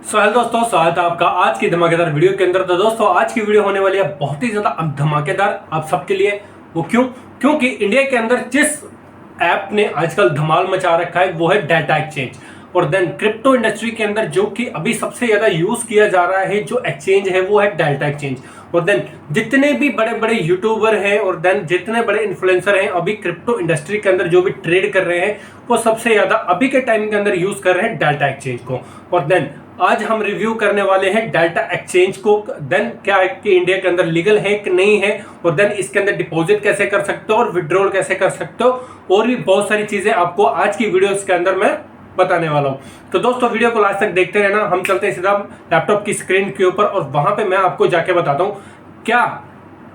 Hello दोस्तों, स्वागत है आपका आज की धमाकेदार वीडियो के अंदर। तो दोस्तों आज की वीडियो होने वाली है बहुत ही ज्यादा धमाकेदार आप सबके लिए। वो क्योंकि इंडिया के अंदर जिस ऐप ने आजकल धमाल मचा रखा है वो है डाटा एक्सचेंज। और देन क्रिप्टो इंडस्ट्री के अंदर जो कि अभी सबसे ज्यादा यूज किया जा रहा है जो एक्सचेंज है वो है डाटा एक्सचेंज। और देन जितने भी बड़े बड़े यूट्यूबर हैं और देन जितने बड़े इन्फ्लुएंसर हैं अभी क्रिप्टो इंडस्ट्री के अंदर जो भी ट्रेड कर रहे हैं वो सबसे ज्यादा अभी के टाइम के अंदर यूज कर रहे हैं डाटा एक्सचेंज को। और देन आज हम रिव्यू करने वाले हैं डाटा एक्सचेंज को। देन क्या है कि इंडिया के अंदर लीगल है कि नहीं है, और देन इसके अंदर डिपॉजिट कैसे कर सकते हो और विड्रॉल कैसे कर सकते हो, और भी बहुत सारी चीजें आपको आज की वीडियो के अंदर मैं बताने वाला हूं। तो दोस्तों वीडियो को लास्ट तक देखते रहना। हम चलते हैं सीधा लैपटॉप की स्क्रीन के ऊपर और वहां पे मैं आपको जाके बताता हूं क्या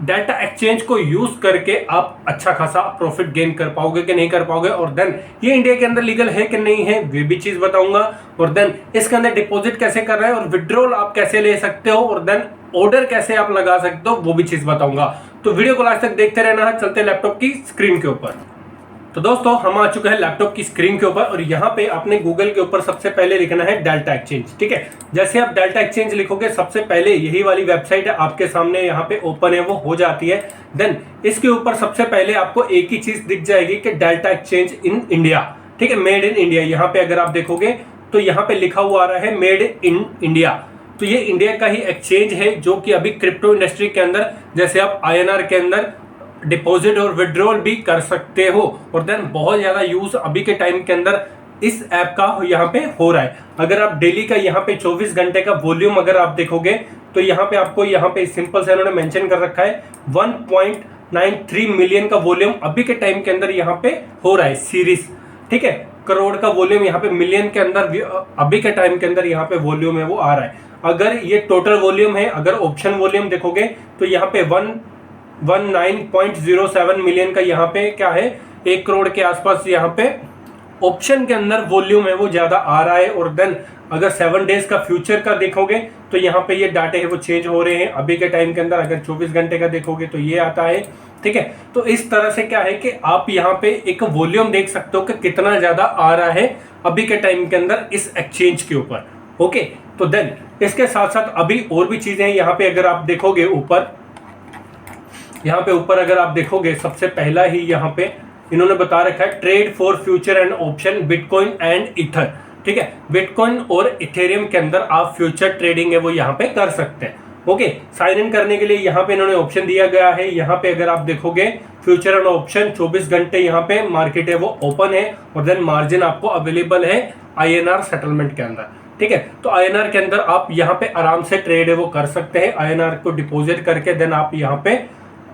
डाटा एक्सचेंज को यूज करके आप अच्छा खासा प्रॉफिट गेन कर पाओगे कि नहीं कर पाओगे, और देन ये इंडिया के अंदर लीगल है कि नहीं है वे भी चीज बताऊंगा, और देन इसके अंदर डिपॉजिट कैसे कर रहे हैं और विड्रॉल आप कैसे ले सकते हो, और देन ऑर्डर कैसे आप लगा सकते हो वो भी चीज बताऊंगा। तो वीडियो को लास्ट तक देखते रहना है। चलते लैपटॉप की स्क्रीन के ऊपर। तो दोस्तों हम आ चुके हैं लैपटॉप की स्क्रीन के ऊपर और यहाँ पे आपने गूगल के ऊपर सबसे पहले लिखना है डाटा एक्सचेंज। ठीक है, जैसे आप डाटा एक्सचेंज लिखोगे सबसे पहले यही वाली वेबसाइट है आपके सामने यहाँ पे ओपन है वो हो जाती है। देन इसके ऊपर सबसे पहले आपको एक ही चीज दिख जाएगी कि डाटा एक्सचेंज इन इंडिया। ठीक है, मेड इन इंडिया। यहाँ पे अगर आप देखोगे तो यहाँ पे लिखा हुआ आ रहा है मेड इन इंडिया। तो ये इंडिया का ही एक्सचेंज है जो कि अभी क्रिप्टो इंडस्ट्री के अंदर जैसे आप INR के अंदर डिपॉजिट और विड्रॉल भी कर सकते हो, और देन बहुत ज्यादा यूज अभी के टाइम के अंदर इस ऐप का यहाँ पे हो रहा है। अगर आप डेली का यहाँ पे 24 घंटे का वॉल्यूम अगर आप देखोगे तो यहाँ पे आपको यहाँ पे सिंपल से इन्होंने मेंशन कर रखा है 1.93 मिलियन का वॉल्यूम अभी के टाइम के अंदर यहाँ पे हो रहा है सीरीज। ठीक है, करोड़ का वॉल्यूम यहाँ पे मिलियन के अंदर अभी के टाइम के अंदर यहाँ पे वॉल्यूम है वो आ रहा है। अगर ये टोटल वॉल्यूम है, अगर ऑप्शन वॉल्यूम देखोगे तो यहाँ पे 19.07 मिलियन का यहाँ पे क्या है 1 करोड़ के आसपास यहाँ पे ऑप्शन के अंदर वॉल्यूम है वो ज्यादा आ रहा है। और देन अगर 7 डेज का फ्यूचर का देखोगे तो यहाँ पे ये डाटे है वो चेंज हो रहे हैं अभी के टाइम के अंदर। अगर 24 घंटे का देखोगे तो ये आता है। ठीक है, तो इस तरह से क्या है कि आप यहाँ पे एक वॉल्यूम देख सकते हो कि कितना ज्यादा आ रहा है अभी के टाइम के अंदर इस एक्सचेंज के ऊपर। ओके, तो देन इसके साथ साथ अभी और भी चीजें हैं यहाँ पे। अगर आप देखोगे ऊपर, यहाँ पे ऊपर अगर आप देखोगे सबसे पहला ही यहाँ पे इन्होंने बता रखा है trade for future and option bitcoin and ether. ठीक है, बिटकॉइन और इथेरियम के अंदर आप फ्यूचर ट्रेडिंग है वो यहाँ पे कर सकते हैं। ओके, साइन इन करने के लिए यहाँ पे इन्होंने ऑप्शन दिया गया है। यहाँ पे अगर आप देखोगे फ्यूचर एंड ऑप्शन 24 घंटे यहाँ पे मार्केट है वो ओपन है, और देन मार्जिन आपको अवेलेबल है INR सेटलमेंट के अंदर। ठीक है, तो INR के अंदर आप यहाँ पे आराम से ट्रेड है वो कर सकते हैं। INR को डिपॉजिट करके देन आप यहाँ पे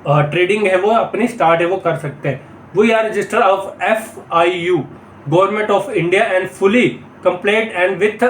ट्रेडिंग है वो अपनी स्टार्ट है वो कर सकते हैं। We are register of FIU government of India and fully complete and with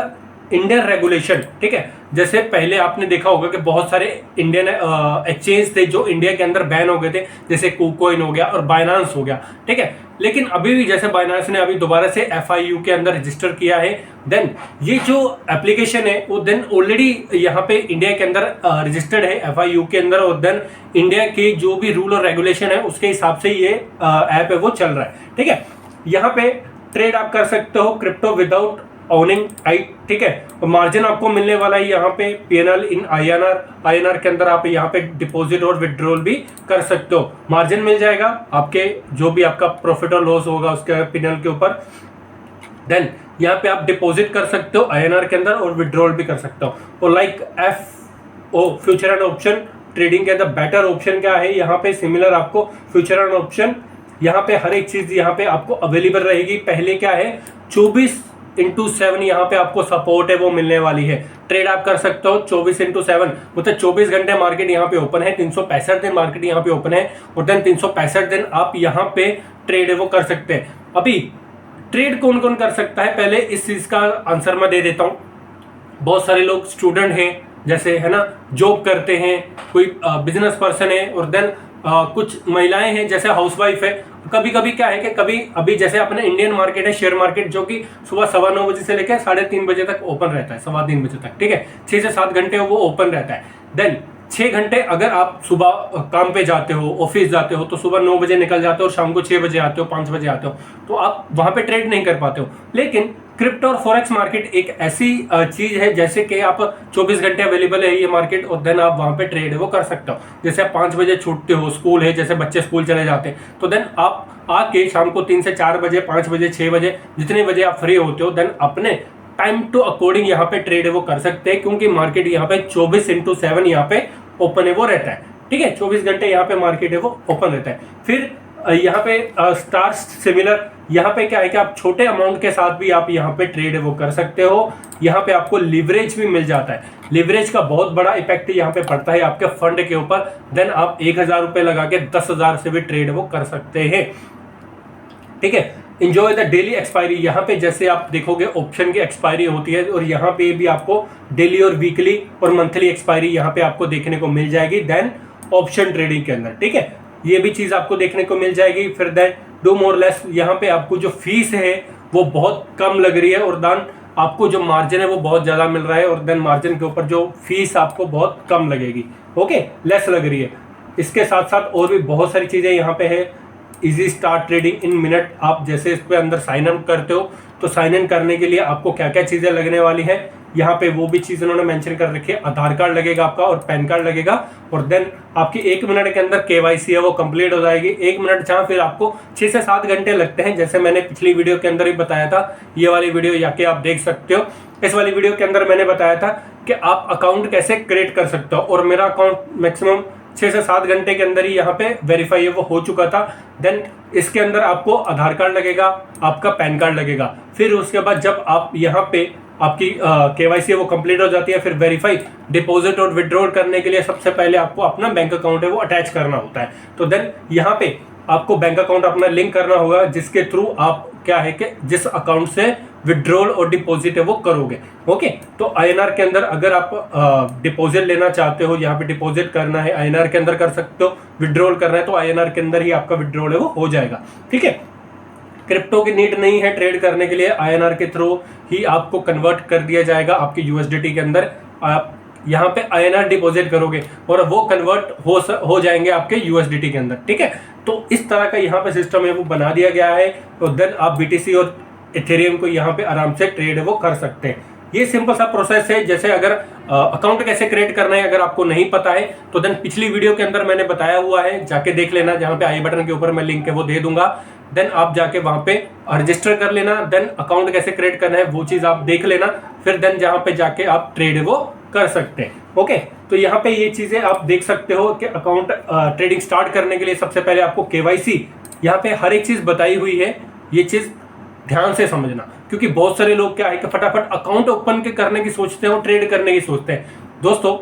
Indian regulation. ठीक है, जैसे पहले आपने देखा होगा कि बहुत सारे इंडियन एक्सचेंज थे जो इंडिया के अंदर बैन हो गए थे, जैसे KuCoin हो गया और बाइनांस हो गया। ठीक है, लेकिन अभी भी जैसे बाइनांस ने अभी दोबारा से FIU के अंदर रजिस्टर किया है, देन ये जो एप्लीकेशन है वो देन ऑलरेडी यहाँ पे इंडिया के अंदर रजिस्टर्ड है FIU के अंदर, और देन इंडिया के जो भी रूल और रेगुलेशन है उसके हिसाब से ये ऐप है वो चल रहा है। ठीक है, यहाँ पे ट्रेड आप कर सकते हो क्रिप्टो विदाउट ओनिंग राइट। ठीक है, और मार्जिन आपको मिलने वाला है यहाँ पे PNL इन INR के अंदर। आप यहाँ पे डिपॉजिट और विड्रॉल भी कर सकते हो, मार्जिन मिल जाएगा आपके जो भी आपका प्रॉफिट और लॉस होगा उसके PNL के ऊपर। देन यहाँ पे आप डिपॉजिट कर सकते हो INR के अंदर और विड्रॉल भी कर सकते हो। और like FO future and option trading के अंदर बेटर ऑप्शन क्या है, यहाँ पे सिमिलर आपको फ्यूचर एंड ऑप्शन यहाँ पे हर एक चीज यहाँ पे आपको अवेलेबल रहेगी। पहले क्या है 24/7 यहाँ पे आपको सपोर्ट है वो मिलने वाली है। ट्रेड आप कर सकते हो 24/7, मतलब 24 घंटे मार्केट यहाँ पे ओपन है, 365 दिन मार्केट यहाँ पे ओपन है, और देन 365 दिन आप यहाँ पे ट्रेड है वो कर सकते हैं। अभी ट्रेड कौन कौन कर सकता है पहले इस चीज का आंसर मैं दे देता हूँ। बहुत सारे लोग स्टूडेंट हैं, जैसे है ना जॉब करते हैं, कोई बिजनेस पर्सन है, और देन कुछ महिलाएं हैं जैसे हाउसवाइफ है। कभी कभी क्या है कि कभी अभी जैसे अपने इंडियन मार्केट है शेयर मार्केट जो कि सुबह 9:15 बजे से लेकर 3:30 बजे तक ओपन रहता है, 3:15 बजे तक। ठीक है, 6 से 7 घंटे वो ओपन रहता है। देन 6 घंटे अगर आप सुबह काम पे जाते हो, ऑफिस जाते हो, तो सुबह 9 बजे निकल जाते हो और शाम को 6 बजे आते हो, 5 बजे आते हो, तो आप वहां पे ट्रेड नहीं कर पाते हो। लेकिन क्रिप्टो और फॉरेक्स मार्केट एक ऐसी चीज है जैसे कि आप 24 घंटे अवेलेबल है ये मार्केट, और देन आप वहां पे ट्रेड है वो कर सकते हो। जैसे आप 5 बजे छूटते हो, स्कूल है, जैसे बच्चे स्कूल चले जाते हैं, तो देन आप आके शाम को 3 से 4 बजे, 5 बजे, 6 बजे, जितने बजे आप फ्री होते हो, देन अपने टाइम टू अकॉर्डिंग यहाँ पे ट्रेड है वो कर सकते हैं, क्योंकि मार्केट यहाँ पे 24/7 यहाँ पे ओपन है वो रहता है। ठीक है, 24 घंटे यहाँ पे मार्केट है वो ओपन रहता है। फिर यहाँ पे स्टार सिमिलर, यहाँ पे क्या है कि आप छोटे अमाउंट के साथ भी आप यहाँ पे ट्रेड है वो कर सकते हो। यहाँ पे आपको लिवरेज भी मिल जाता है। लिवरेज का बहुत बड़ा इफेक्ट यहाँ पे पड़ता है आपके फंड के ऊपर। देन आप 1000 रुपये लगा के 10,000 से भी ट्रेड वो कर सकते हैं। ठीक है, इंजॉय द डेली एक्सपायरी। यहाँ पे जैसे आप देखोगे ऑप्शन की एक्सपायरी होती है, और यहाँ पे भी आपको डेली और वीकली और मंथली एक्सपायरी यहाँ पे आपको देखने को मिल जाएगी। देन ऑप्शन ट्रेडिंग के अंदर, ठीक है, ये भी चीज आपको देखने को मिल जाएगी। फिर देन डू मोर लेस, यहाँ पे आपको जो फीस है वो बहुत कम लग रही है, और देन आपको जो मार्जिन है वो बहुत ज्यादा मिल रहा है, और देन मार्जिन के ऊपर जो फीस आपको बहुत कम लगेगी, ओके, लेस लग रही है। इसके साथ साथ और भी बहुत सारी चीजें यहाँ पे है। Easy start trading in minute, आप जैसे इस पे अंदर साइन अप करते हो, तो साइन इन करने के लिए आपको क्या क्या चीजें लगने वाली हैं यहाँ पे वो भी चीज उन्होंने मेंशन कर रखी है। आधार कार्ड लगेगा आपका और पैन कार्ड लगेगा, और देन आपकी 1 मिनट के अंदर केवाईसी है वो कंप्लीट हो जाएगी। 1 मिनट जहाँ फिर आपको 6 से 7 घंटे लगते हैं, जैसे मैंने पिछली वीडियो के अंदर ही बताया था। ये वाली वीडियो जाके आप देख सकते हो। इस वाली वीडियो के अंदर मैंने बताया था कि आप अकाउंट कैसे क्रिएट कर सकते हो, और मेरा अकाउंट मैक्सिमम 6 से 7 घंटे के अंदर ही यहाँ पे वेरीफाई है वो हो चुका था। देन इसके अंदर आपको आधार कार्ड लगेगा, आपका पैन कार्ड लगेगा। फिर उसके बाद जब आप यहाँ पे आपकी केवाईसी वो कंप्लीट हो जाती है, फिर वेरीफाई डिपॉजिट और विड्रॉल करने के लिए सबसे पहले आपको अपना बैंक अकाउंट है वो अटैच करना होता है। तो देन यहाँ पे आपको बैंक अकाउंट अपना लिंक करना होगा, जिसके थ्रू आप क्या है कि जिस अकाउंट से विड्रॉल और डिपॉजिट है वो करोगे। ओके, तो आईएनआर के अंदर अगर आप डिपॉजिट लेना चाहते हो, यहाँ पे डिपॉजिट करना है आईएनआर के अंदर कर सकते हो, विड्रॉल करना है तो आईएनआर के अंदर ही आपका विड्रॉल है वो हो जाएगा। ठीक है, क्रिप्टो की नीड नहीं है ट्रेड करने के लिए, आईएनआर के थ्रू ही आपको कन्वर्ट कर दिया जाएगा आपकी यूएसडीटी के अंदर। आप यहाँ पे आईएनआर डिपॉजिट करोगे और वो कन्वर्ट हो जाएंगे आपके यूएसडीटी के अंदर। ठीक है, तो इस तरह का यहाँ पे सिस्टम है वो बना दिया गया है। तो देन आप बीटीसी और इथेरियम को यहाँ पे आराम से ट्रेड वो कर सकते हैं। ये सिंपल सा प्रोसेस है। जैसे अगर अकाउंट कैसे क्रिएट करना है अगर आपको नहीं पता है तो देन पिछली वीडियो के अंदर मैंने बताया हुआ है, जाके देख लेना, जहाँ पे आई बटन के ऊपर मैं लिंक है वो दे दूंगा। देन आप जाके वहां पे रजिस्टर कर लेना, देन अकाउंट कैसे क्रिएट करना है वो चीज आप देख लेना, फिर देन जहाँ पे जाके आप ट्रेड वो कर सकते हैं। ओके, तो यहाँ पे ये चीजें आप देख सकते हो कि अकाउंट ट्रेडिंग स्टार्ट करने के लिए सबसे पहले आपको केवाईसी यहाँ पे हर एक चीज बताई हुई है। ये चीज ध्यान से समझना, क्योंकि बहुत सारे लोग क्या है कि फटाफट अकाउंट ओपन के करने की सोचते हैं, ट्रेड करने की सोचते हैं। दोस्तों,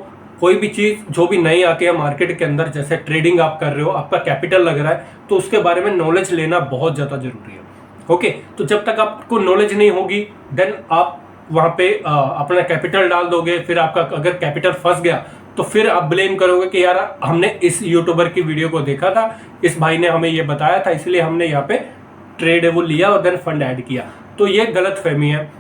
कोई भी चीज जो भी नई आती है मार्केट के अंदर, जैसे ट्रेडिंग आप कर रहे हो, आपका कैपिटल लग रहा है, तो उसके बारे में नॉलेज लेना बहुत ज्यादा जरूरी है। ओके, तो जब तक आपको नॉलेज नहीं होगी देन आप वहां पे अपना कैपिटल डाल दोगे, फिर आपका अगर कैपिटल फंस गया तो फिर आप ब्लेम करोगे कि यार हमने इस यूट्यूबर की वीडियो को देखा था, इस भाई ने हमें ये बताया था, इसलिए हमने यहाँ पे ट्रेड है वो लिया और देन फंड ऐड किया। तो ये गलत फहमी है,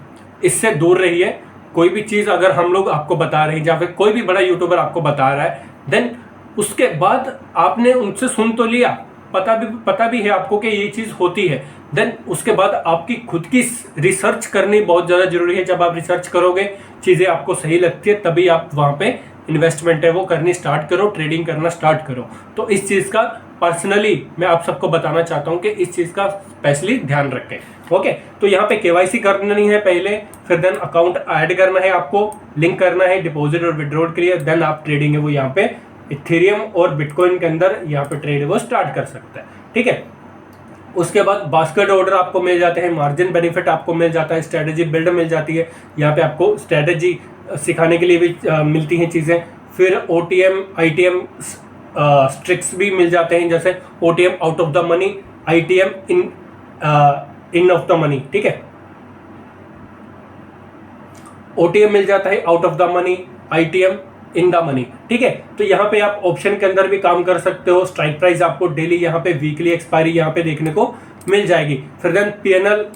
इससे दूर रहिए। कोई भी चीज अगर हम लोग आपको बता रहे हैं या फिर कोई भी बड़ा यूट्यूबर आपको बता रहा है, देन उसके बाद आपने उनसे सुन तो लिया, पता भी है आपको कि ये चीज होती है, देन उसके बाद आपकी खुद की रिसर्च करनी बहुत ज्यादा जरूरी है। जब आप रिसर्च करोगे, चीजें आपको सही लगती है, तभी आप वहां पे इन्वेस्टमेंट है वो करनी स्टार्ट करो, ट्रेडिंग करना स्टार्ट करो। तो इस चीज का पर्सनली मैं आप सबको बताना चाहता हूं कि इस चीज का स्पेशली ध्यान रखें। ओके, तो यहाँ पे केवाईसी करनी है पहले, फिर देन अकाउंट ऐड करना है, आपको लिंक करना है डिपॉजिट और विड्रॉल के लिए, देन आप ट्रेडिंग है वो यहाँ पे इथेरियम और बिटकॉइन के अंदर यहाँ पे ट्रेड वो स्टार्ट कर सकते हैं। ठीक है, उसके बाद बास्केट ऑर्डर आपको मिल जाते हैं, मार्जिन बेनिफिट आपको मिल जाता है, स्ट्रेटेजी बिल्ड मिल जाती है, यहाँ पे आपको स्ट्रेटेजी सिखाने के लिए भी मिलती हैं चीज़ें। फिर OTM ITM स्ट्रिक्स भी मिल जाते हैं, जैसे OTM out of the money, ITM in of the money. ठीक है, OTM मिल जाता है out of the money, ITM in the money. ठीक है, तो यहाँ पे आप ऑप्शन के अंदर भी काम कर सकते हो। स्ट्राइक प्राइस आपको डेली यहाँ पे वीकली एक्सपायरी यहाँ पे देखने को मिल जाएगी। फिर देन पीएनएल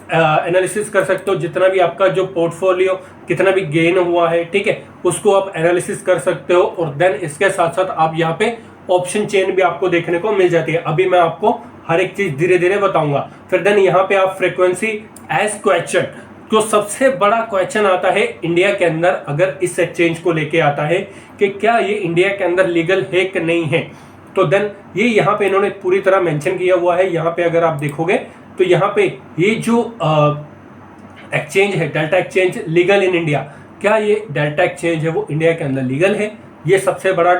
एनालिसिस कर सकते हो, जितना भी आपका जो पोर्टफोलियो कितना भी गेन हुआ है, ठीक है, उसको आप एनालिसिस कर सकते हो। और देन इसके साथ साथ आप यहाँ पे ऑप्शन चेन भी आपको देखने को मिल जाती है। अभी मैं आपको हर एक चीज धीरे धीरे बताऊंगा। फिर देन यहाँ पे आप फ्रीक्वेंसी एज क्वेश्चन, जो सबसे बड़ा क्वेश्चन आता है इंडिया के अंदर अगर इस एक्सचेंज को लेके आता है कि क्या ये इंडिया के अंदर लीगल है कि नहीं है, तो देन ये यहाँ पे इन्होंने पूरी तरह मेंशन किया हुआ है। यहाँ पे अगर आप देखोगे तो यहाँ पे ये जो एक्सचेंज है delta exchange legal in India, क्या ये डेल्टा एक्सचेंज है वो इंडिया के अंदर लीगल है, ये सबसे बड़ा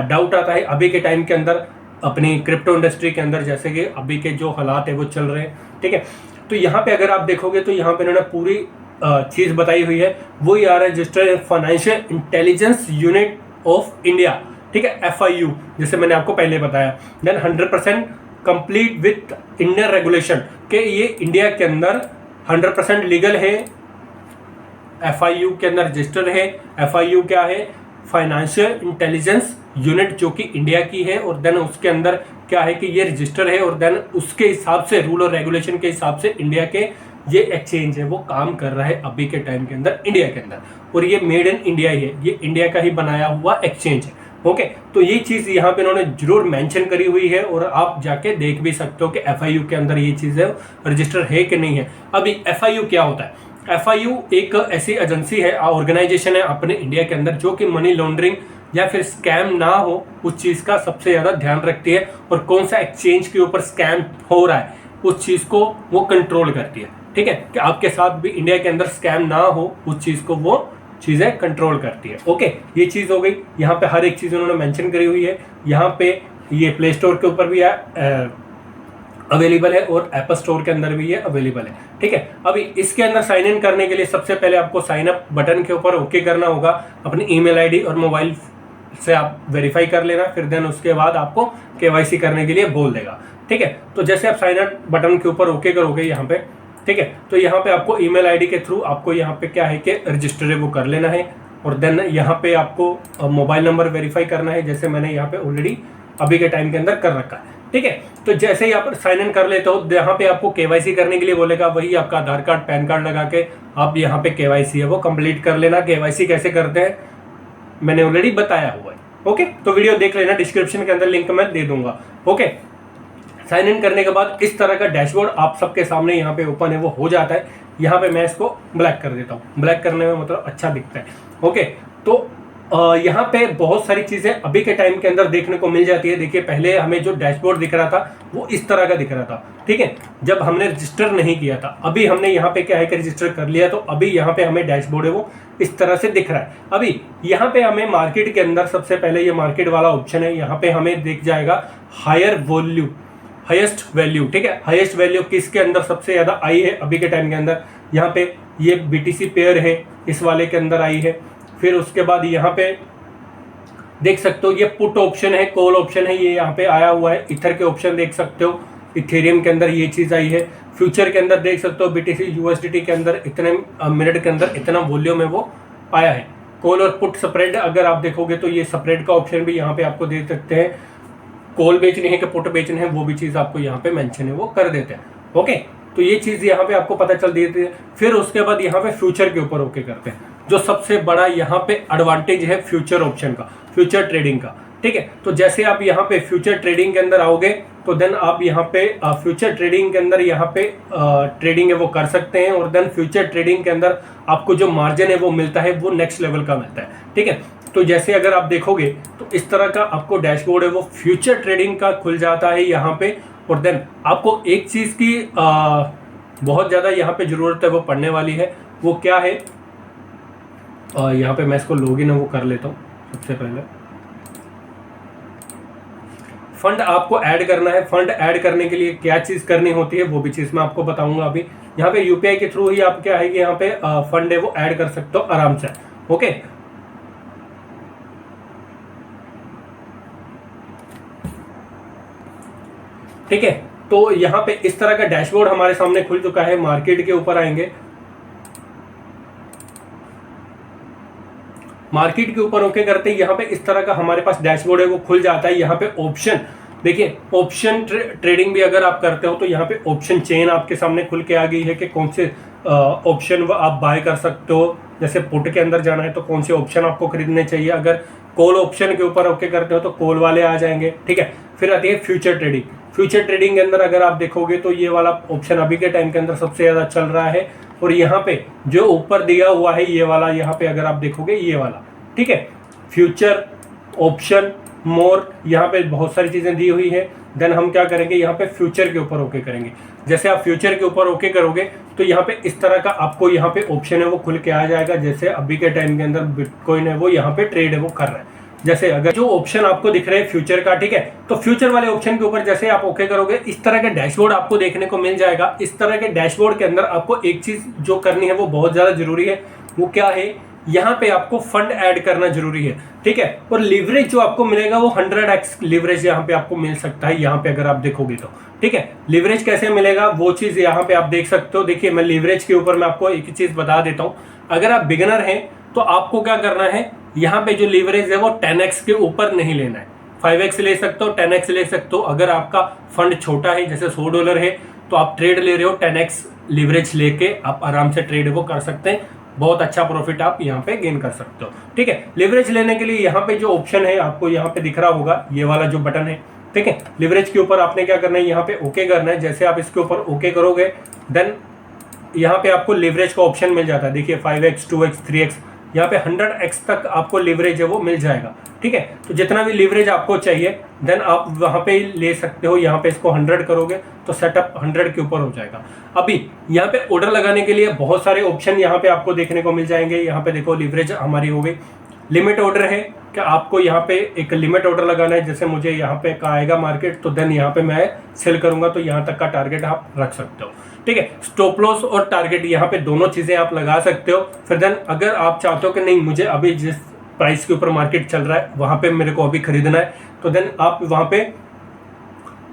डाउट आता है अभी के टाइम के अंदर अपनी क्रिप्टो इंडस्ट्री के अंदर, जैसे कि अभी के जो हालात है वो चल रहे हैं, ठीक है। तो यहाँ पे अगर आप देखोगे तो यहाँ पे इन्होंने पूरी चीज़ बताई हुई है, वो आ रहा है registered financial intelligence unit of India, ठीक है, FIU, जैसे मैंने आपको पहले बताया। Then 100% complete with Indian regulation, कि ये इंडिया के अंदर 100% लीगल है, FIU के अंदर रजिस्टर है। FIU क्या है? फाइनेंशियल इंटेलिजेंस यूनिट, जो कि इंडिया की है। और देन उसके अंदर क्या है कि ये रजिस्टर है, और देन उसके हिसाब से रूल और रेगुलेशन के हिसाब से इंडिया के ये एक्सचेंज है वो काम कर रहा है अभी के टाइम के अंदर इंडिया के अंदर। और ये मेड इन इंडिया ही है, ये इंडिया का ही बनाया हुआ एक्सचेंज है। ओके, तो ये चीज़ यहाँ पे इन्होंने जरूर मेंशन करी हुई है, और आप जाके देख भी सकते हो कि FIU के अंदर ये चीज़ है रजिस्टर है कि नहीं है। अभी FIU क्या होता है? FIU एक ऐसी एजेंसी है, ऑर्गेनाइजेशन है अपने इंडिया के अंदर, जो कि मनी लॉन्ड्रिंग या फिर स्कैम ना हो उस चीज़ का सबसे ज़्यादा ध्यान रखती है, और कौन सा एक्सचेंज के ऊपर स्कैम हो रहा है उस चीज़ को वो कंट्रोल करती है, ठीक है, कि आपके साथ भी इंडिया के अंदर स्कैम ना हो उस चीज़ को वो चीज़ें कंट्रोल करती है। ओके, ये चीज़ हो गई। यहाँ पे हर एक चीज़ उन्होंने मेंशन करी हुई है। यहाँ पे ये प्ले स्टोर के ऊपर भी अवेलेबल है, और एप्पल स्टोर के अंदर भी ये अवेलेबल है, ठीक है। अभी इसके अंदर साइन इन करने के लिए सबसे पहले आपको साइन अप बटन के ऊपर ओके करना होगा, अपनी ईमेल आईडी और मोबाइल से आप वेरीफाई कर लेना। फिर देन उसके बाद आपको KYC करने के लिए बोल देगा, ठीक है। तो जैसे आप साइन अप बटन के ऊपर ओके करोगे यहाँ पे, ठीक है, तो यहाँ पे आपको ईमेल आईडी के थ्रू आपको यहाँ पे क्या है कि रजिस्टर है वो कर लेना है। और देन यहाँ पे आपको मोबाइल नंबर वेरीफाई करना है, जैसे मैंने यहाँ पे ऑलरेडी अभी के टाइम के अंदर कर रखा है, ठीक है। तो जैसे ही आप साइन इन कर लेते हो, यहाँ पे आपको KYC करने के लिए बोलेगा, वही आपका आधार कार्ड पैन कार्ड लगा के आप यहाँ पे KYC है वो कंप्लीट कर लेना। KYC कैसे करते हैं मैंने ऑलरेडी बताया हुआ है, ओके। तो वीडियो देख लेना, डिस्क्रिप्शन के अंदर लिंक मैं दे दूंगा, ओके। साइन इन करने के बाद इस तरह का डैशबोर्ड आप सबके सामने यहाँ पे ओपन है वो हो जाता है। यहाँ पे मैं इसको ब्लैक कर देता हूँ, ब्लैक करने में मतलब अच्छा दिखता है, ओके। तो यहाँ पे बहुत सारी चीज़ें अभी के टाइम के अंदर देखने को मिल जाती है। देखिए, पहले हमें जो डैशबोर्ड दिख रहा था वो इस तरह का दिख रहा था, ठीक है, जब हमने रजिस्टर नहीं किया था। अभी हमने यहाँ पे क्या है कि रजिस्टर कर लिया, तो अभी यहाँ पे हमें डैशबोर्ड है वो इस तरह से दिख रहा है। अभी यहाँ पे हमें मार्केट के अंदर सबसे पहले ये मार्केट वाला ऑप्शन है, यहाँ पे हमें दिख जाएगा हायर वॉल्यूम, हाईएस्ट वैल्यू, ठीक है। हाईएस्ट वैल्यू किसके अंदर सबसे ज़्यादा आई है अभी के टाइम के अंदर? यहाँ पे ये BTC पेयर है, इस वाले के अंदर आई है। फिर उसके बाद यहाँ पे देख सकते हो ये पुट ऑप्शन है, कॉल ऑप्शन है, ये यहाँ पे आया हुआ है। इथर के ऑप्शन देख सकते हो, इथेरियम के अंदर ये चीज़ आई है। फ्यूचर के अंदर देख सकते हो BTC USDT के अंदर इतने मिनट के अंदर इतना वॉल्यूम है वो आया है। कॉल और पुट स्प्रेड अगर आप देखोगे तो ये स्प्रेड का ऑप्शन भी यहाँ पे आपको दे सकते हैं। कॉल बेचने है कि पुट बेचने हैं वो भी चीज़ आपको यहाँ पे मेंशन है वो कर देते हैं, ओके। तो ये चीज़ यहाँ पे आपको पता चल देती है। फिर उसके बाद यहाँ पे फ्यूचर के ऊपर ओके करते हैं, जो सबसे बड़ा यहाँ पे एडवांटेज है फ्यूचर ऑप्शन का, फ्यूचर ट्रेडिंग का, ठीक है। तो जैसे आप यहाँ पे फ्यूचर ट्रेडिंग के अंदर आओगे तो देन आप यहाँ पे फ्यूचर ट्रेडिंग के अंदर यहाँ पे ट्रेडिंग है वो कर सकते हैं। और देन फ्यूचर ट्रेडिंग के अंदर आपको जो मार्जिन है वो मिलता है वो नेक्स्ट लेवल का मिलता है, ठीक है। तो जैसे अगर आप देखोगे तो इस तरह का आपको डैशबोर्ड है वो फ्यूचर ट्रेडिंग का खुल जाता है यहाँ पे। और देन आपको एक चीज़ की बहुत ज़्यादा यहाँ पे ज़रूरत है वो पढ़ने वाली है, वो क्या है, यहाँ पे मैं इसको लॉगिन है वो कर लेता हूँ। सबसे पहले फंड आपको ऐड करना है। फंड ऐड करने के लिए क्या चीज़ करनी होती है वो भी चीज़ मैं आपको बताऊंगा अभी। यहाँ पे UPI के थ्रू ही आप क्या है कि यहाँ पे फंड है वो ऐड कर सकते हो आराम से, ओके। ठीक है, तो यहाँ पे इस तरह का डैशबोर्ड हमारे सामने खुल चुका है। मार्केट के ऊपर आएंगे, मार्केट के ऊपर ओके करते हैं, यहाँ पे इस तरह का हमारे पास डैशबोर्ड है वो खुल जाता है। यहाँ पे ऑप्शन देखिए ऑप्शन ट्रेडिंग भी अगर आप करते हो तो यहाँ पे ऑप्शन चेन आपके सामने खुल के आ गई है कि कौन से ऑप्शन आप बाय कर सकते हो। जैसे पुट के अंदर जाना है तो कौन से ऑप्शन आपको खरीदने चाहिए, अगर कॉल ऑप्शन के ऊपर ओके करते हो तो कॉल वाले आ जाएंगे, ठीक है। फिर आती है फ्यूचर ट्रेडिंग। फ्यूचर ट्रेडिंग के अंदर अगर आप देखोगे तो ये वाला ऑप्शन अभी के टाइम के अंदर सबसे ज़्यादा चल रहा है, और यहाँ पे जो ऊपर दिया हुआ है ये वाला, यहाँ पे अगर आप देखोगे ये वाला, ठीक है, फ्यूचर ऑप्शन मोर, यहाँ पे बहुत सारी चीज़ें दी हुई है। देन हम क्या करेंगे, यहाँ पे फ्यूचर के ऊपर ओके करेंगे। जैसे आप फ्यूचर के ऊपर ओके करोगे तो यहाँ पे इस तरह का आपको यहाँ पे ऑप्शन है वो खुल के आ जाएगा। जैसे अभी के टाइम के अंदर बिटकॉइन है वो यहाँ पे ट्रेड है वो कर रहा है। जैसे अगर जो ऑप्शन आपको दिख रहे हैं फ्यूचर का, ठीक है, तो फ्यूचर वाले ऑप्शन के ऊपर जैसे आप ओके करोगे इस तरह का डैशबोर्ड आपको देखने को मिल जाएगा। इस तरह के डैशबोर्ड के अंदर आपको एक चीज जो करनी है वो बहुत ज्यादा जरूरी है, वो क्या है, यहाँ पे आपको फंड ऐड करना जरूरी है, ठीक है। और लीवरेज जो आपको मिलेगा वो 100x लीवरेज यहाँ पे आपको मिल सकता है, यहाँ पे अगर आप देखोगे तो, ठीक है। लीवरेज कैसे मिलेगा वो चीज यहाँ पे आप देख सकते हो। देखिए मैं लीवरेज के ऊपर मैं आपको एक चीज बता देता हूँ। अगर आप बिगिनर हैं तो आपको क्या करना है, यहाँ पे जो लीवरेज है वो 10x के ऊपर नहीं लेना है। 5x ले सकते हो, 10x ले सकते हो। अगर आपका फंड छोटा है जैसे $100 है तो आप ट्रेड ले रहे हो 10x लीवरेज लेके आप आराम से ट्रेड वो कर सकते हैं। बहुत अच्छा प्रॉफिट आप यहाँ पे गेन कर सकते हो, ठीक है। लीवरेज लेने के लिए यहाँ पे जो ऑप्शन है आपको यहाँ पे दिख रहा होगा, ये वाला जो बटन है, ठीक है। लीवरेज के ऊपर आपने क्या करना है, यहाँ पे ओके करना है। जैसे आप इसके ऊपर ओके करोगे देन यहाँ पे आपको लीवरेज का ऑप्शन मिल जाता है। देखिए 5x 2x 3x, यहाँ पे 100x तक आपको लीवरेज है वो मिल जाएगा, ठीक है। तो जितना भी लीवरेज आपको चाहिए देन आप वहाँ पे ले सकते हो। यहाँ पे इसको 100 करोगे तो सेटअप 100 के ऊपर हो जाएगा। अभी यहाँ पे ऑर्डर लगाने के लिए बहुत सारे ऑप्शन यहाँ पे आपको देखने को मिल जाएंगे। यहाँ पे देखो लीवरेज हमारी हो गई, लिमिट ऑर्डर है कि आपको यहाँ पे एक लिमिट ऑर्डर लगाना है। जैसे मुझे यहाँ पे का आएगा मार्केट तो देन यहाँ पे मैं सेल करूंगा तो यहाँ तक का टारगेट आप रख सकते हो, ठीक है। स्टॉप लॉस और टारगेट यहाँ पे दोनों चीजें आप लगा सकते हो। फिर देन अगर आप चाहते हो कि नहीं मुझे अभी जिस प्राइस के ऊपर मार्केट चल रहा है वहां पे मेरे को अभी खरीदना है तो देन आप वहां पे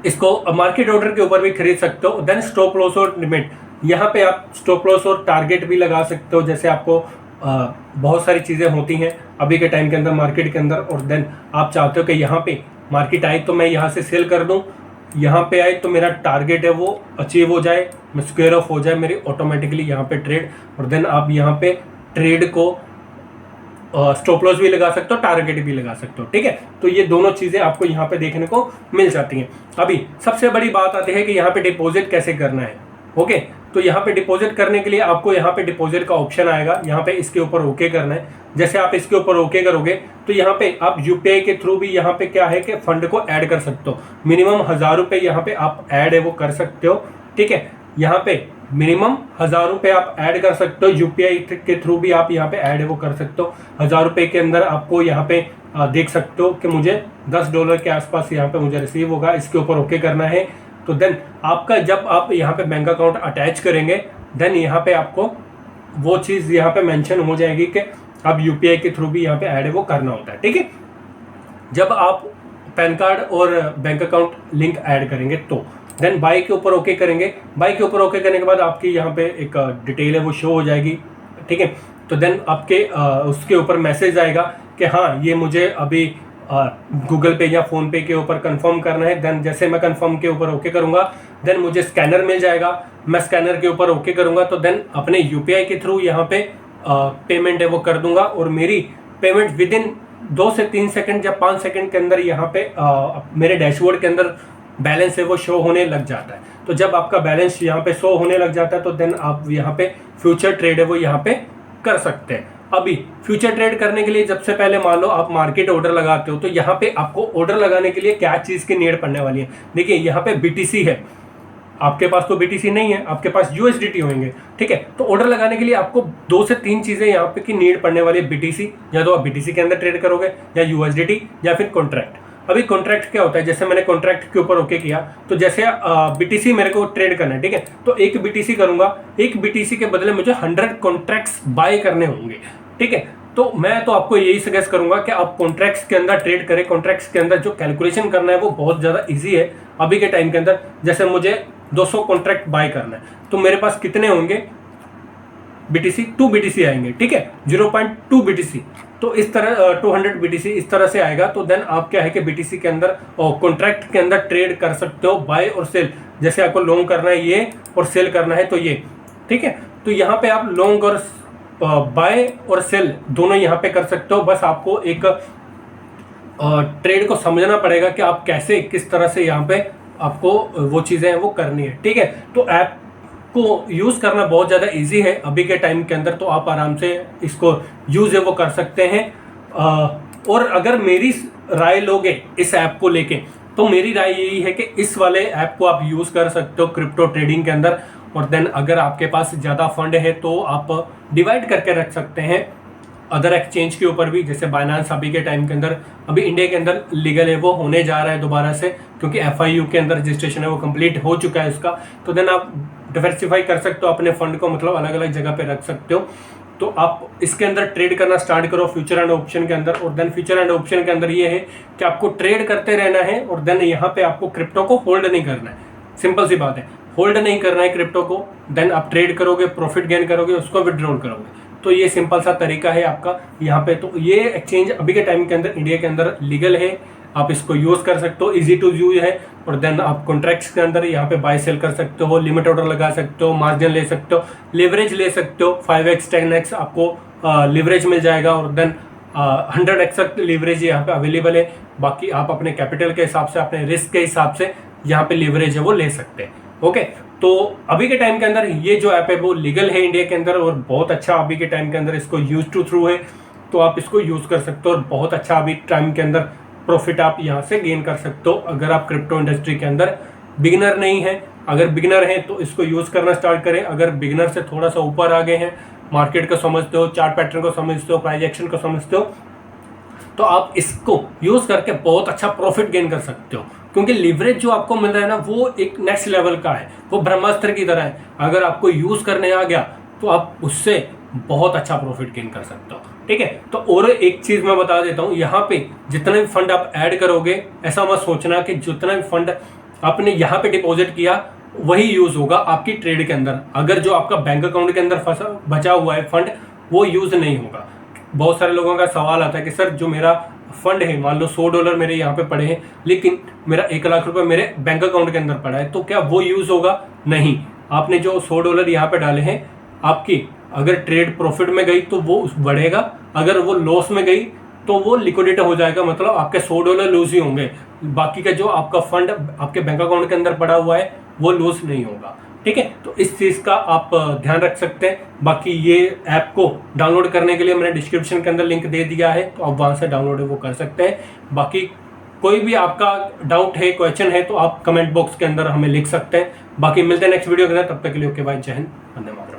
इसको मार्केट ऑर्डर के ऊपर भी खरीद सकते हो। देन स्टॉप लॉस और लिमिट, यहाँ पे आप स्टॉप लॉस और टारगेट भी लगा सकते हो। जैसे आपको बहुत सारी चीज़ें होती हैं अभी के टाइम के अंदर मार्केट के अंदर, और देन आप चाहते हो कि यहाँ पे मार्केट आए तो मैं यहाँ से सेल कर दूँ, यहाँ पे आए तो मेरा टारगेट है वो अचीव हो जाए, मैं स्क्वायर ऑफ हो जाए मेरी ऑटोमेटिकली यहाँ पे ट्रेड। और देन आप यहाँ पे ट्रेड को स्टॉप लॉस भी लगा सकते हो, टारगेट भी लगा सकते हो, ठीक है। तो ये दोनों चीज़ें आपको यहाँ पे देखने को मिल जाती हैं। अभी सबसे बड़ी बात आती है कि यहाँ पे डिपॉजिट कैसे करना है, ओके। तो यहाँ पे डिपॉजिट करने के लिए आपको यहाँ पे डिपॉजिट का ऑप्शन आएगा, यहाँ पे इसके ऊपर ओके करना है। जैसे आप इसके ऊपर ओके करोगे तो यहाँ पे आप यूपीआई के थ्रू भी यहाँ पे क्या है कि फंड को ऐड कर सकते हो। मिनिमम 1000 रुपये यहाँ पे आप ऐड है वो कर सकते हो, ठीक है। यहाँ पे मिनिमम 1000 रुपये आप ऐड कर सकते हो। यूपीआई के थ्रू भी आप यहाँ पे ऐड है वो कर सकते हो। 1000 रुपये के अंदर आपको यहाँ पे देख सकते हो कि मुझे $10 के आसपास यहाँ पे मुझे रिसीव होगा। इसके ऊपर ओके करना है तो देन आपका जब आप यहाँ पे बैंक अकाउंट अटैच करेंगे देन यहाँ पे आपको वो चीज़ यहाँ पे मेंशन हो जाएगी कि अब यूपीआई के थ्रू भी यहाँ पे ऐड है वो करना होता है, ठीक है। जब आप पैन कार्ड और बैंक अकाउंट लिंक ऐड करेंगे तो देन बाय के ऊपर ओके करेंगे। बाय के ऊपर ओके करने के बाद आपकी यहाँ पे एक डिटेल है वो शो हो जाएगी, ठीक है। तो देन आपके उसके ऊपर मैसेज आएगा कि हाँ ये मुझे अभी गूगल पे या फ़ोन पे के ऊपर कंफर्म करना है। देन जैसे मैं कंफर्म के ऊपर ओके करूँगा देन मुझे स्कैनर मिल जाएगा। मैं स्कैनर के ऊपर ओके करूँगा तो देन अपने यूपीआई के थ्रू यहाँ पे पेमेंट है वो कर दूंगा और मेरी पेमेंट विद इन 2 से 3 सेकंड या 5 सेकंड के अंदर यहाँ पे मेरे डैशबोर्ड के अंदर बैलेंस है वो शो होने लग जाता है। तो जब आपका बैलेंस यहाँ पे शो होने लग जाता है तो देन आप यहाँ पे फ्यूचर ट्रेड है वो यहाँ पे कर सकते हैं। अभी फ्यूचर ट्रेड करने के लिए सबसे पहले मान लो आप मार्केट ऑर्डर लगाते हो तो यहाँ पे आपको ऑर्डर लगाने के लिए क्या चीज़ की नीड पड़ने वाली है। देखिए यहाँ पे बीटीसी है, आपके पास तो बीटीसी नहीं है, आपके पास यूएसडीटी होंगे, ठीक है। तो ऑर्डर लगाने के लिए आपको 2 से 3 चीज़ें यहाँ पे की नीड पड़ने वाली है। बीटीसी, या तो आप बीटीसी के अंदर ट्रेड करोगे या यूएसडीटी या फिर कॉन्ट्रैक्ट। अभी कॉन्ट्रैक्ट क्या होता है, जैसे मैंने कॉन्ट्रैक्ट के ऊपर ओके किया तो जैसे बीटीसी मेरे को ट्रेड करना है, ठीक है। तो एक बीटीसी करूंगा, एक बीटीसी के बदले मुझे 100 कॉन्ट्रैक्ट्स बाय करने होंगे, ठीक है। तो मैं तो आपको यही सजेस्ट करूंगा कि आप कॉन्ट्रैक्ट्स के अंदर ट्रेड करें। कॉन्ट्रैक्ट्स के अंदर जो कैलकुलेशन करना है वो बहुत ज़्यादा इजी है अभी के टाइम के अंदर। जैसे मुझे 200 कॉन्ट्रैक्ट बाय करना है तो मेरे पास कितने होंगे, BTC 2 BTC आएंगे, ठीक है, 0.2 BTC। तो इस तरह 200 BTC इस तरह से आएगा। तो देन आप क्या है कि BTC के अंदर और कॉन्ट्रैक्ट के अंदर ट्रेड कर सकते हो, बाय और सेल। जैसे आपको लॉन्ग करना है ये और सेल करना है तो ये, ठीक है। तो यहाँ पे आप लॉन्ग और बाय और सेल दोनों यहाँ पे कर सकते हो। बस आपको एक ट्रेड को समझना पड़ेगा कि आप कैसे किस तरह से यहाँ पे आपको वो चीज़ें हैं वो करनी है, ठीक है। तो ऐप को यूज़ करना बहुत ज़्यादा इजी है अभी के टाइम के अंदर। तो आप आराम से इसको यूज़ है वो कर सकते हैं। और अगर मेरी राय लोगे इस ऐप को लेके, तो मेरी राय यही है कि इस वाले ऐप को आप यूज़ कर सकते हो क्रिप्टो ट्रेडिंग के अंदर। और देन अगर आपके पास ज़्यादा फंड है तो आप डिवाइड करके रख सकते हैं अदर एक्सचेंज के ऊपर भी। जैसे बाइनेंस अभी के टाइम के अंदर, अभी इंडिया के अंदर लीगल है वो होने जा रहा है दोबारा से, क्योंकि FIU के अंदर रजिस्ट्रेशन है वो कंप्लीट हो चुका है उसका। तो देन आप डिवर्सिफाई कर सकते हो अपने फंड को, मतलब अलग अलग जगह पे रख सकते हो। तो आप इसके अंदर ट्रेड करना स्टार्ट करो फ्यूचर एंड ऑप्शन के अंदर। और देन फ्यूचर एंड ऑप्शन के अंदर ये है कि आपको ट्रेड करते रहना है और देन यहाँ पे आपको क्रिप्टो को होल्ड नहीं करना है। सिंपल सी बात है, होल्ड नहीं करना है क्रिप्टो को। देन आप ट्रेड करोगे, प्रॉफिट गेन करोगे, उसको विड्रॉल करोगे। तो ये सिंपल सा तरीका है आपका यहाँ पे। तो ये एक्सचेंज अभी के टाइम के अंदर इंडिया के अंदर लीगल है, आप इसको यूज़ कर सकते हो, इजी टू यूज है। और देन आप कॉन्ट्रैक्ट्स के अंदर यहाँ पे बाय सेल कर सकते हो, लिमिट ऑर्डर लगा सकते हो, मार्जिन ले सकते हो, लेवरेज ले सकते हो। 5x 10x आपको लेवरेज मिल जाएगा। और देन 100x तक लेवरेज यहाँ पे अवेलेबल है। बाकी आप अपने कैपिटल के हिसाब से, अपने रिस्क के हिसाब से यहाँ पे लेवरेज है वो ले सकते हैं। ओके, तो अभी के टाइम के अंदर ये जो ऐप है वो लीगल है इंडिया के अंदर और बहुत अच्छा अभी के टाइम के अंदर इसको यूज टू थ्रू है। तो आप इसको यूज़ कर सकते हो और बहुत अच्छा अभी टाइम के अंदर प्रॉफिट आप यहाँ से गेन कर सकते हो। अगर आप क्रिप्टो इंडस्ट्री के अंदर बिगिनर नहीं है, अगर बिगिनर हैं तो इसको यूज़ करना स्टार्ट करें। अगर बिगिनर से थोड़ा सा ऊपर आ गए हैं, मार्केट को समझते हो, चार्ट पैटर्न को समझते हो, प्राइस एक्शन को समझते हो, तो आप इसको यूज़ करके बहुत अच्छा प्रॉफिट गेन कर सकते हो। क्योंकि लिवरेज जो आपको मिल रहा है ना वो एक नेक्स्ट लेवल का है, वो ब्रह्मास्त्र की तरह है। अगर आपको यूज़ करने आ गया तो आप उससे बहुत अच्छा प्रॉफिट गेन कर सकते हो, ठीक है। तो और एक चीज़ मैं बता देता हूँ, यहाँ पे जितना भी फंड आप ऐड करोगे, ऐसा मत सोचना कि जितना भी फंड आपने यहाँ पे डिपॉजिट किया वही यूज़ होगा आपकी ट्रेड के अंदर। अगर जो आपका बैंक अकाउंट के अंदर फंसा बचा हुआ है फंड, वो यूज़ नहीं होगा। बहुत सारे लोगों का सवाल आता है कि सर जो मेरा फंड है, मान लो $100 मेरे यहाँ पे पड़े हैं, लेकिन मेरा 1 लाख रुपए मेरे बैंक अकाउंट के अंदर पड़ा है, तो क्या वो यूज़ होगा? नहीं। आपने जो $100 यहाँ पे डाले हैं, आपकी अगर ट्रेड प्रॉफिट में गई तो वो बढ़ेगा, अगर वो लॉस में गई तो वो लिक्विडेट हो जाएगा, मतलब आपके $100 लूज ही होंगे। बाकी का जो आपका फंड आपके बैंक अकाउंट के अंदर पड़ा हुआ है वो लूज नहीं होगा, ठीक है। तो इस चीज़ का आप ध्यान रख सकते हैं। बाकी ये ऐप को डाउनलोड करने के लिए मैंने डिस्क्रिप्शन के अंदर लिंक दे दिया है, तो आप वहाँ से डाउनलोड वो कर सकते हैं। बाकी कोई भी आपका डाउट है, क्वेश्चन है, तो आप कमेंट बॉक्स के अंदर हमें लिख सकते हैं। बाकी मिलते हैं नेक्स्ट वीडियो के अंदर, तब तक के लिए ओके बाय, जय हिंद, वंदे मातरम।